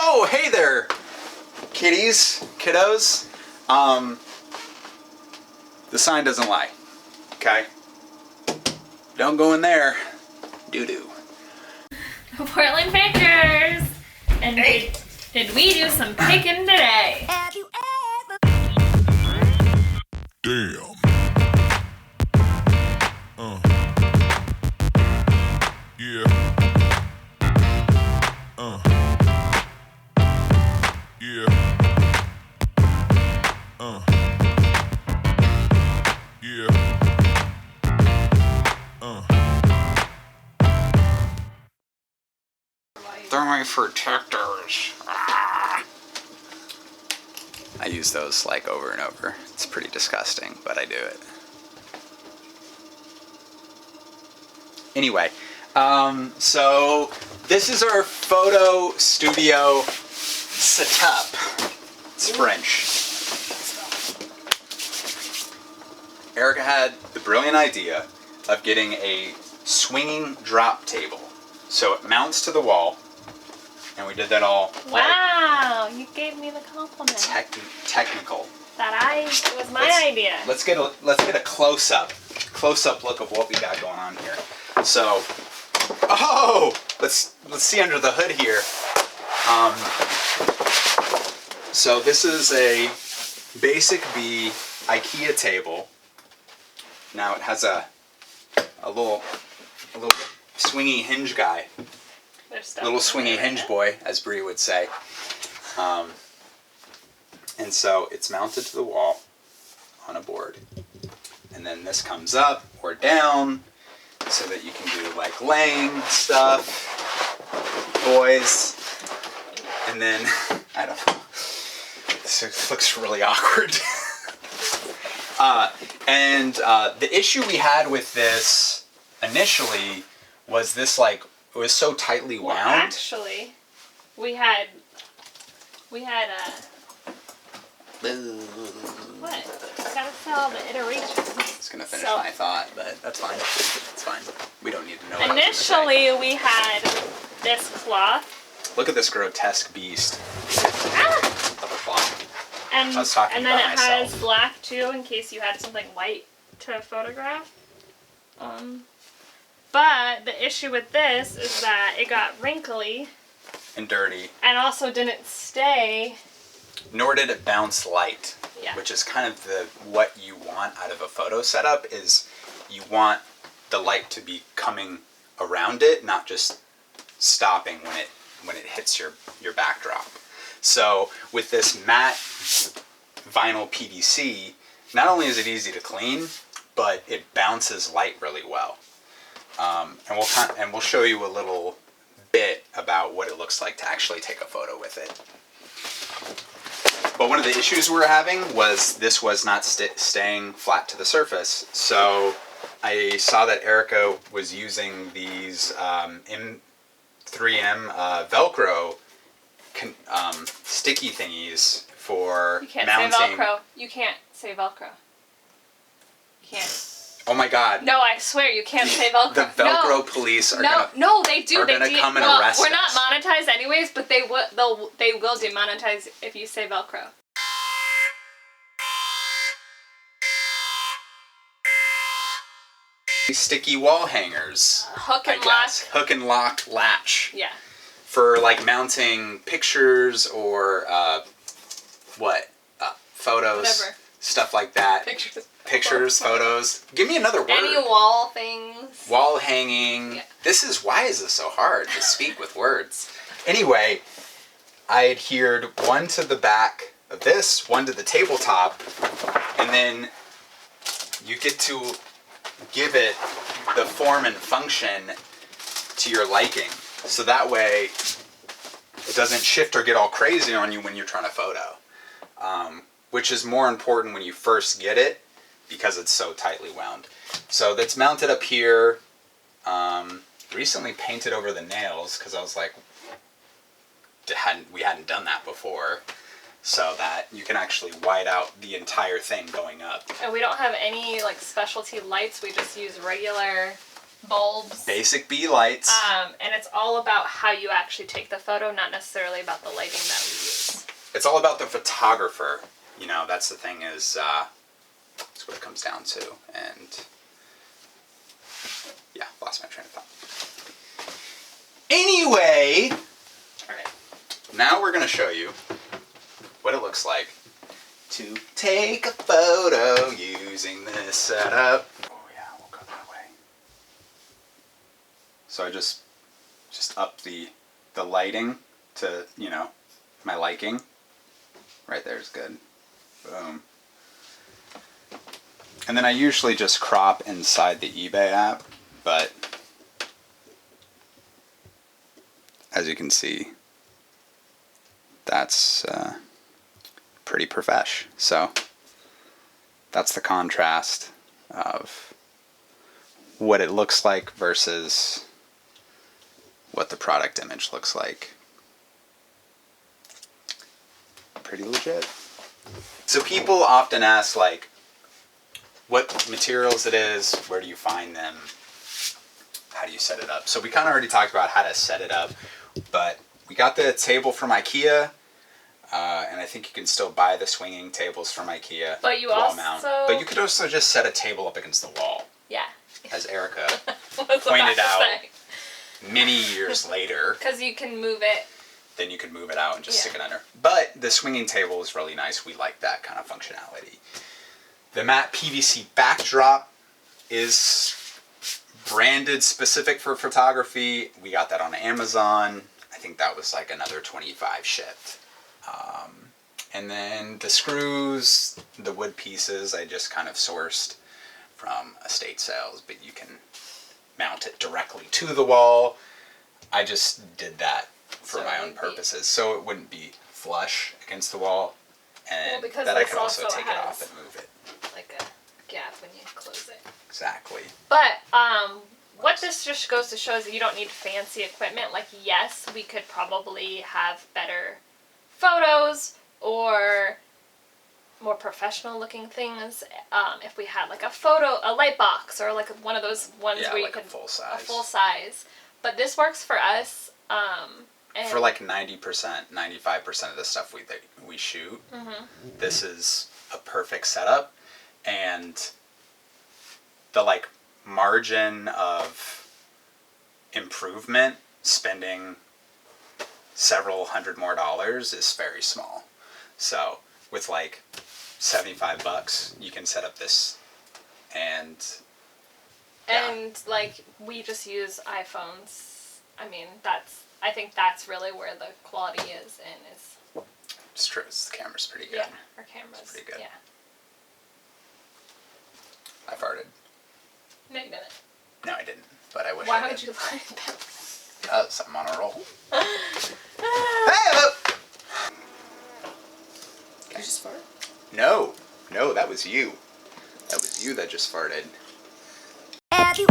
Oh, hey there, kitties, kiddos. The sign doesn't lie, okay? Don't go in there. Doo-doo. Portland Pickers! And did we do some picking today? Damn. Yeah. Yeah. Yeah. Thermite protectors. Ah. I use those like over and over. It's pretty disgusting, but I do it. Anyway, so this is our photo studio setup. It's French. Erica had the brilliant idea of getting a swinging drop table. So it mounts to the wall, and we did that all Wow, you gave me the compliment. technical. It was my idea. Let's get a close up look of what we got going on here. So, let's see under the hood here. So this is a Basic Bee IKEA table. Now it has a little swingy hinge guy. Little swingy hinge boy, as Bree would say. And so it's mounted to the wall on a board. And then this comes up or down so that you can do like laying stuff, boys. And then, I don't know, this looks really awkward. The issue we had with this initially was this it was so tightly wound. Well, actually, we had what? Gotta tell the iterations. I was gonna finish my thought, but that's fine. It's fine. We don't need to know. Initially, we had this cloth. Look at this grotesque beast of a cloth. And then it has black too, in case you had something white to photograph. But the issue with this is that it got wrinkly and dirty, and also didn't stay. Nor did it bounce light, Yeah. which is kind of what you want out of a photo setup. Is you want the light to be coming around it, not just stopping when it hits your backdrop. So with this matte vinyl PVC, not only is it easy to clean, but it bounces light really well. And we'll show you a little bit about what it looks like to actually take a photo with it. But one of the issues we were having was this was not staying flat to the surface. So I saw that Erica was using these M3M Velcro sticky thingies for mounting. You can't say Velcro. You can't say Velcro. You can't. Oh my God. No, I swear you can't say Velcro. The Velcro police are No, they do. Are gonna come and arrest We're not us. monetized anyways, but they will demonetize if you say Velcro. Sticky wall hangers. Hook and I guess. Hook and lock latch. Yeah. For like mounting pictures or photos. Whatever. Stuff like that. Pictures, photos. Give me another word. Any wall things. Wall hanging. Yeah. Why is this so hard to speak with words? Anyway, I adhered one to the back of this, one to the tabletop, and then you get to give it the form and function to your liking. So that way it doesn't shift or get all crazy on you when you're trying to photo. Which is more important when you first get it because it's so tightly wound. So that's mounted up here. Recently painted over the nails because I was like, we hadn't done that before. So that you can actually white out the entire thing going up. And we don't have any like specialty lights. We just use regular bulbs. Basic B lights. And it's all about how you actually take the photo, not necessarily about the lighting that we use. It's all about the photographer. You know, that's the thing is, that's what it comes down to. And yeah, lost my train of thought. Anyway, All right. now we're going to show you what it looks like to take a photo using this setup. Oh yeah, we'll go that way. So I just up the lighting to, you know, my liking. Right there is good. Boom. And then I usually just crop inside the eBay app, but as you can see, that's pretty profesh. So that's the contrast of what it looks like versus what the product image looks like. Pretty legit. So people often ask, like, what materials it is, where do you find them, how do you set it up? So we kind of already talked about how to set it up, but we got the table from IKEA, and I think you can still buy the swinging tables from IKEA. But you wall also... mount. But you could also just set a table up against the wall. Yeah. As Erica Pointed pointed out many years later. Because you can move it. Then you could move it out and just stick it under. But the swinging table is really nice. We like that kind of functionality. The matte PVC backdrop is branded specific for photography. We got that on Amazon. I think that was like another $25 shipped. And then the screws, the wood pieces, I just kind of sourced from estate sales, but you can mount it directly to the wall. I just did that for my own purposes, so it wouldn't be flush against the wall, and that I could also take it off and move it. Like a gap when you close it. Exactly. But what this just goes to show is that you don't need fancy equipment. Like, yes, we could probably have better photos or more professional looking things if we had like a light box or like one of those ones where you like could a full size. But this works for us. And for like 90%, 95% of the stuff we shoot, this is a perfect setup, and the like margin of improvement, spending several $100 more is very small. So with like $75, you can set up this, and like we just use iPhones. I mean, I think that's really where the quality is, and it's true. The camera's pretty good. Yeah, our camera's pretty good. Yeah. I farted. No, you didn't. No, I didn't. But I wish. Why I would did. you like that? Because I'm on a roll. Hey, look! You just fart? No, that was you. That was you that just farted. Have you